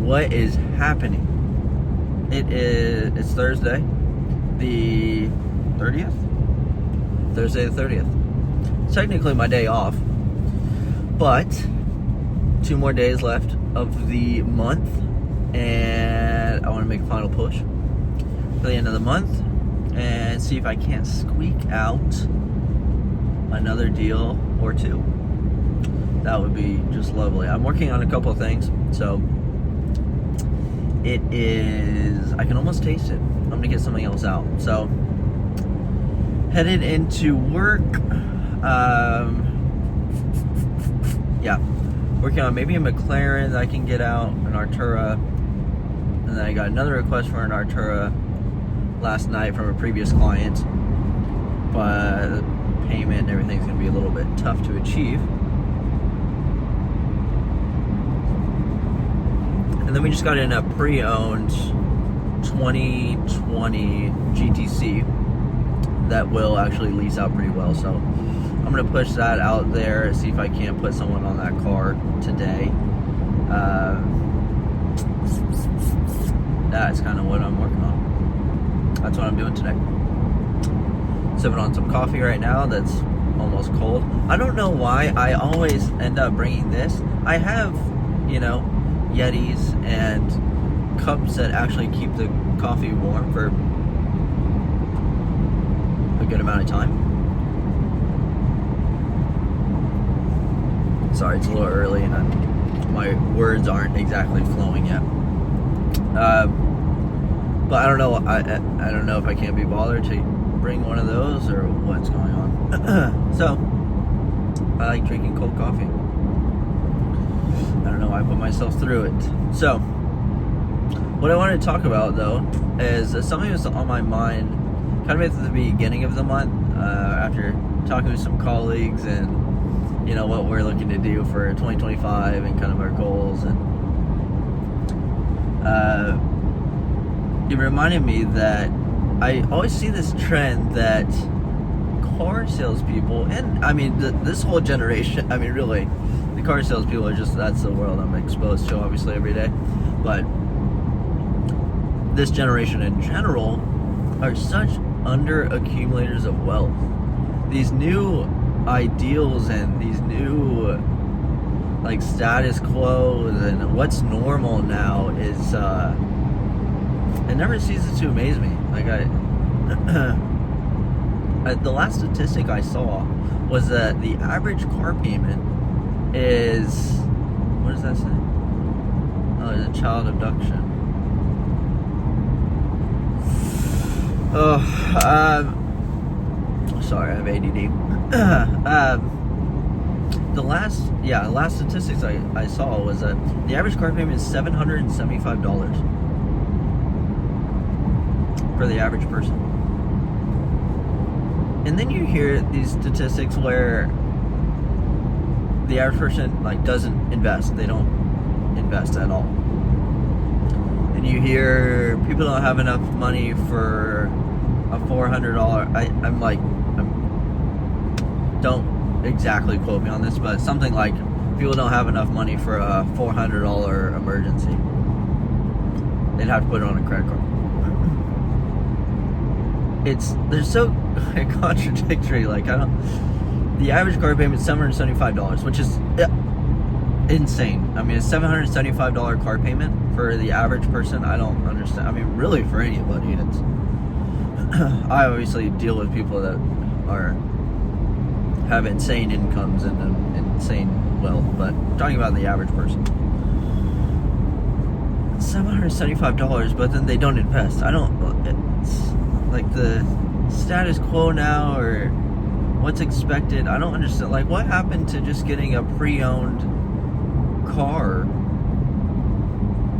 what is happening? It's Thursday, the 30th? Thursday the 30th. It's technically my day off, but 2 more days left of the month, and I want to make a final push for the end of the month and see if I can't squeak out another deal or two. That would be just lovely. I'm working on a couple of things, so it is, I can almost taste it. I'm gonna get something else out. So headed into work. Yeah, working on maybe a McLaren that I can get out, an Artura, and then I got another request for an Artura last night from a previous client, but payment and everything's gonna be a little bit tough to achieve. And then we just got in a pre-owned 2020 GTC that will actually lease out pretty well. So I'm gonna push that out there, see if I can't put someone on that car today. That's kind of what I'm working on. That's what I'm doing today. Sipping on some coffee right now that's almost cold. I don't know why I always end up bringing this. I have, Yetis and cups that actually keep the coffee warm for a good amount of time. Sorry, it's a little early and my words aren't exactly flowing yet. But I don't know. I don't know if I can't be bothered to bring one of those or what's going on. So I like drinking cold coffee. I don't know why I put myself through it. So what I wanted to talk about though is something that's on my mind kind of at the beginning of the month, after talking with some colleagues and what we're looking to do for 2025 and kind of our goals, and it reminded me that I always see this trend that car salespeople, and this whole generation, really, the car salespeople are that's the world I'm exposed to obviously every day, but this generation in general are such under accumulators of wealth. These new ideals and these new status quo and what's normal now is it never ceases to amaze me. The last statistic I saw was that the average car payment is, what does that say? Oh, it's a child abduction. Sorry, I have ADD. The last statistics I saw was that the average car payment is $775 for the average person. And then you hear these statistics where the average person doesn't invest. They don't invest at all. And you hear people don't have enough money for a $400. Don't exactly quote me on this, but something like people don't have enough money for a $400 emergency. They'd have to put it on a credit card. They're so contradictory. The average car payment is $775, which is insane. A $775 car payment for the average person, I don't understand. Really for anybody. I obviously deal with people that have insane incomes and insane wealth, but I'm talking about the average person. $775, but then they don't invest. It's the status quo now, or what's expected. I don't understand. What happened to just getting a pre-owned car,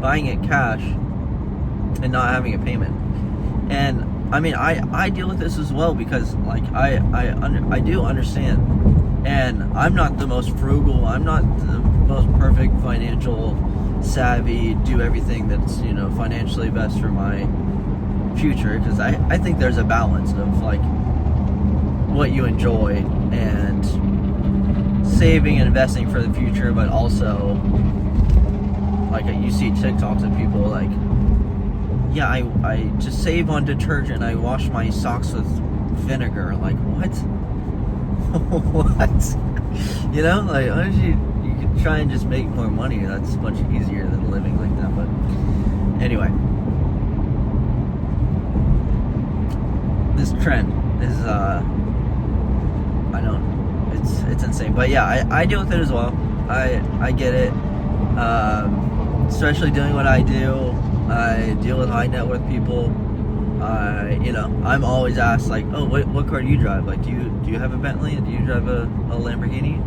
buying it cash, and not having a payment? And I deal with this as well because I do understand, and I'm not the most frugal. I'm not the most perfect financial savvy. Do everything that's financially best for my future, because I think there's a balance of what you enjoy and saving and investing for the future, but also like you see TikToks of people like, yeah, I just save on detergent. I wash my socks with vinegar. Like, what? What? You know, like, why don't you can try and just make more money. That's much easier than living like that. But anyway, this trend is I don't, it's insane. But yeah, I deal with it as well. I get it. Especially doing what I do. I deal with high net worth people. I'm always asked like, oh, what car do you drive? Like, do you have a Bentley? Do you drive a Lamborghini?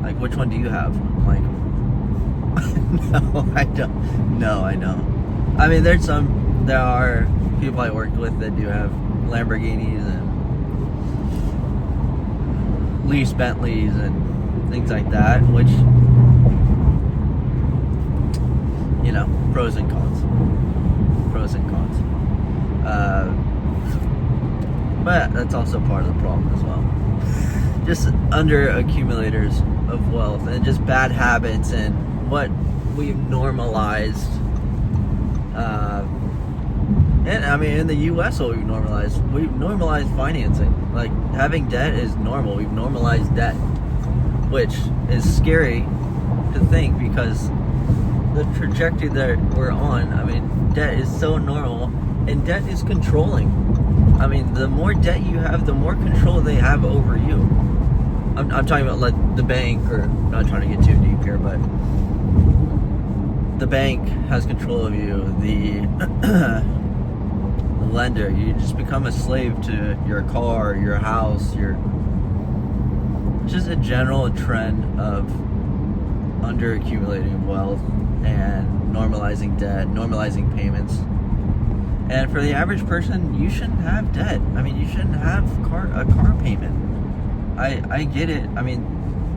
Like, which one do you have? I'm like, no, I don't. No, I don't. I mean, there are people I worked with that do have Lamborghinis and lease Bentleys and things like that, which, pros and cons. But that's also part of the problem as well. Just under accumulators of wealth and just bad habits and what we've normalized. And I mean, in the U.S., we've normalized financing. Like, having debt is normal. We've normalized debt, which is scary to think because the trajectory that we're on, I mean, debt is so normal, and debt is controlling. I mean, the more debt you have, the more control they have over you. I'm talking about like the bank, or I'm not trying to get too deep here, but the bank has control of you. The lender, you just become a slave to your car, your house, just a general trend of under accumulating wealth and normalizing debt, normalizing payments. And for the average person, you shouldn't have debt. I mean, you shouldn't have a car payment. I get it. I mean,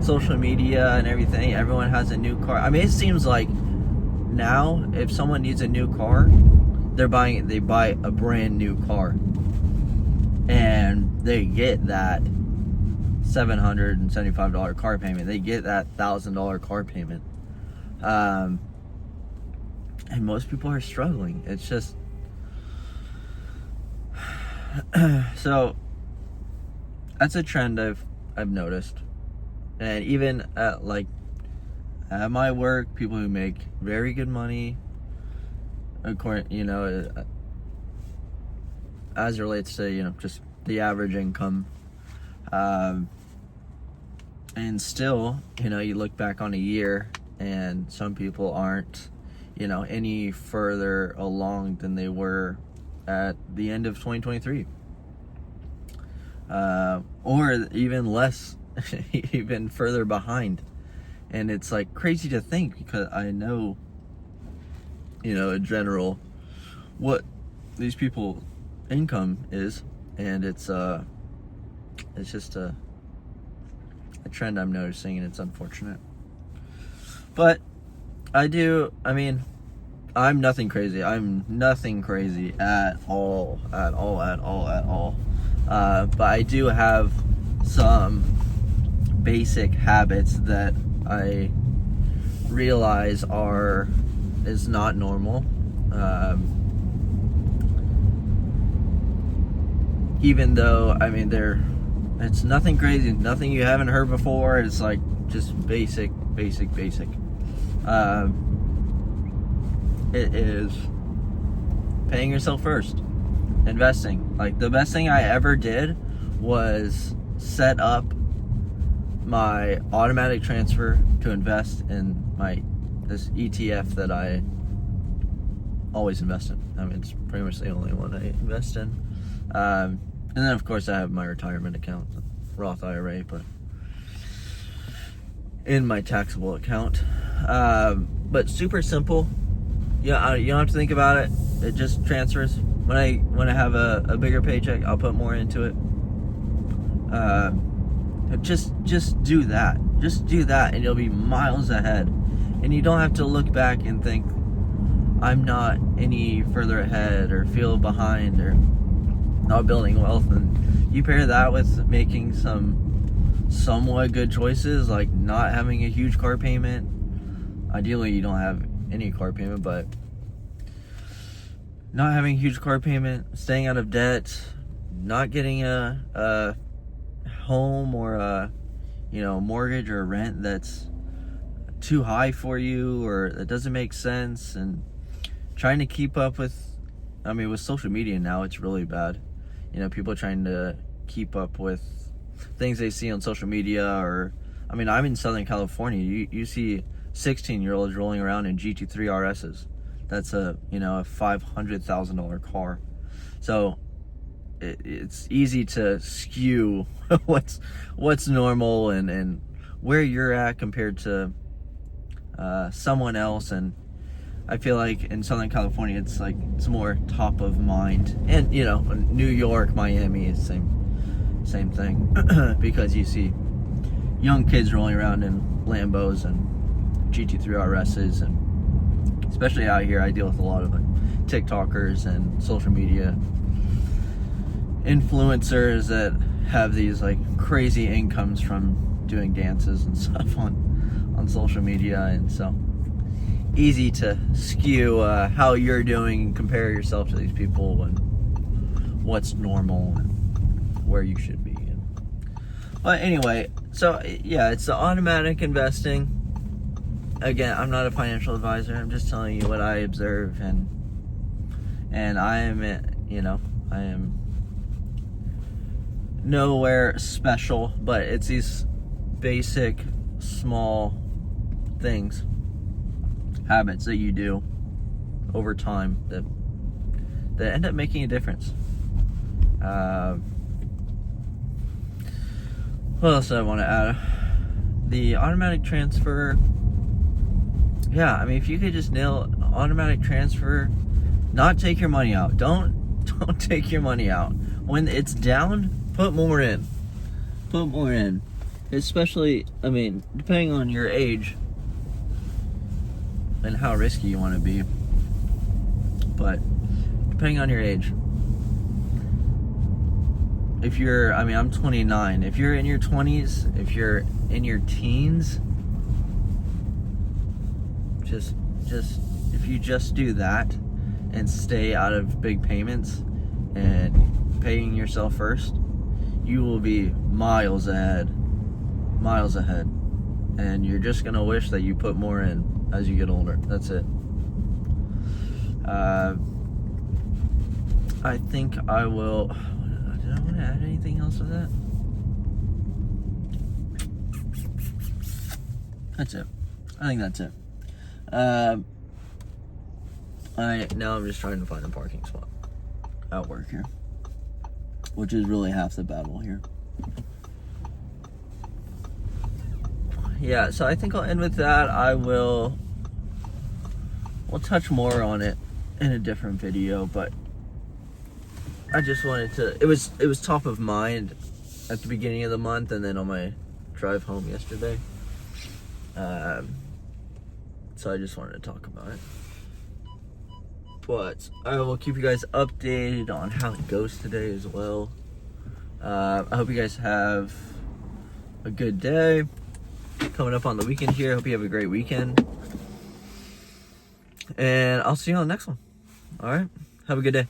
social media and everything, everyone has a new car. I mean, it seems like now if someone needs a new car, they buy a brand new car. And they get that $775 car payment. They get that $1,000 car payment. And most people are struggling. It's just so that's a trend I've noticed. And even at my work, people who make very good money, according, as it relates to, just the average income, and still, you look back on a year and some people aren't, any further along than they were at the end of 2023, or even less, even further behind. And it's like crazy to think, because I know, in general, what these people income is, and it's just a trend I'm noticing, and it's unfortunate. But I'm nothing crazy. I'm nothing crazy at all. But I do have some basic habits that I realize is not normal. Even though, it's nothing crazy, nothing you haven't heard before. It's like just basic. It is paying yourself first, investing. Like, the best thing I ever did was set up my automatic transfer to invest in this ETF that I always invest in. It's pretty much the only one I invest in. And then, of course, I have my retirement account, Roth IRA, but in my taxable account. But super simple. Yeah, you don't have to think about it. It just transfers. When I have a bigger paycheck, I'll put more into it. Just do that. Just do that, and you'll be miles ahead. And you don't have to look back and think, I'm not any further ahead, or feel behind, or not building wealth. And you pair that with making some somewhat good choices, like not having a huge car payment. Ideally, you don't have any car payment, but not having a huge car payment, staying out of debt, not getting a home or a mortgage or rent that's too high for you or that doesn't make sense, and trying to keep up with social media now, it's really bad. People are trying to keep up with things they see on social media, or I'm in Southern California. You see 16-year-olds rolling around in GT3 RSs. That's a $500,000 car. So it's easy to skew what's normal and where you're at compared to someone else. And I feel like in Southern California, it's more top of mind. And New York, Miami is same thing because you see young kids rolling around in Lambos and GT3 RSs, and especially out here, I deal with a lot of TikTokers and social media influencers that have these crazy incomes from doing dances and stuff on social media, and so easy to skew how you're doing and compare yourself to these people and what's normal and where you should be. But anyway, so yeah, it's the automatic investing. Again, I'm not a financial advisor. I'm just telling you what I observe, and I am nowhere special, but it's these basic small things, habits that you do over time that end up making a difference. What else do I want to add? The automatic transfer. Yeah, if you could just nail automatic transfer, not take your money out. Don't take your money out. When it's down, put more in. Put more in. Especially, depending on your age and how risky you want to be. But depending on your age. If you're, I'm 29. If you're in your 20s, if you're in your teens, just if you just do that and stay out of big payments and paying yourself first, you will be miles ahead, and you're just gonna wish that you put more in as you get older. That's it. I think I will. Did I want to add anything else to that? That's it. I think that's it. Now I'm just trying to find a parking spot at work here, which is really half the battle here. Yeah, so I think I'll end with that. We'll touch more on it in a different video, but I just wanted to, it was top of mind at the beginning of the month, and then on my drive home yesterday. So I just wanted to talk about it. But I will keep you guys updated on how it goes today as well. I hope you guys have a good day coming up on the weekend here. I hope you have a great weekend. And I'll see you on the next one. All right? Have a good day.